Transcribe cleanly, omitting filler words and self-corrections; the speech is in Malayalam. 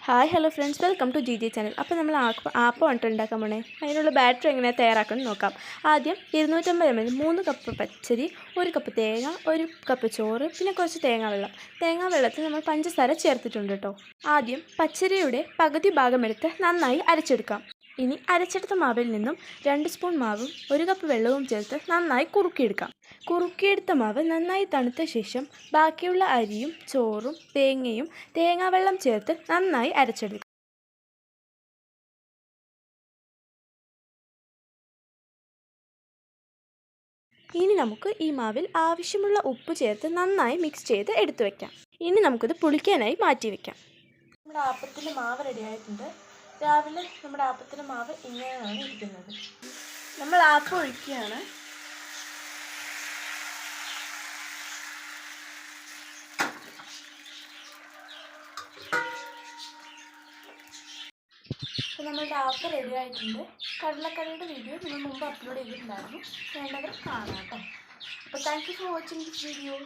Hi hello friends, welcome to G channel. അപ്പോൾ നമ്മൾ ആപ്പം ഉണ്ടാക്കാൻ പോണേ. അതിനുള്ള ബാറ്റർ എങ്ങനെ തയ്യാറാക്കണം നോക്കാം. ആദ്യം 250 ml 3 കപ്പ് പച്ചരി, 1 കപ്പ് തേങ്ങ, 1 കപ്പ് ചോറ്, പിന്നെ കുറച്ച് തേങ്ങാ വെള്ളത്തിൽ നമ്മൾ പഞ്ചസാര ചേർത്തിട്ടുണ്ട് കേട്ടോ. ആദ്യം പച്ചരിയുടെ പകുതി ഭാഗമെടുത്ത് നന്നായി അരച്ചെടുക്കാം. ഇനി അരച്ചെടുത്ത മാവിൽ നിന്നും 2 സ്പൂൺ മാവും 1 കപ്പ് വെള്ളവും ചേർത്ത് നന്നായി കുറുക്കിയെടുക്കാം. കുറുക്കിയെടുത്ത മാവ് നന്നായി തണുത്ത ശേഷം ബാക്കിയുള്ള അരിയും ചോറും തേങ്ങയും തേങ്ങാവെള്ളം ചേർത്ത് നന്നായി അരച്ചെടുക്കാം. ഇനി നമുക്ക് ഈ മാവിൽ ആവശ്യമുള്ള ഉപ്പ് ചേർത്ത് നന്നായി മിക്സ് ചെയ്ത് എടുത്തു വയ്ക്കാം. ഇനി നമുക്കിത് പുളിക്കാനായി മാറ്റി വയ്ക്കാം. നമ്മുടെ ആപ്പത്തിൻ്റെ മാവ് റെഡിയായിട്ടുണ്ട്. രാവിലെ നമ്മുടെ ആപ്പത്തിൻ്റെ മാവ് ഇങ്ങനെയാണ് ഇരിക്കുന്നത്. നമ്മൾ ആപ്പം ഒഴിക്കുകയാണ്. അപ്പോൾ നമ്മളുടെ ആപ്പ് റെഡി ആയിട്ടുണ്ട്. കടലക്കറിയുടെ വീഡിയോ നമ്മൾ മുമ്പ് അപ്ലോഡ് ചെയ്തിട്ടുണ്ടായിരുന്നു. വേണ്ടവർ കാണാം കേട്ടോ. അപ്പോൾ thank you for watching this video.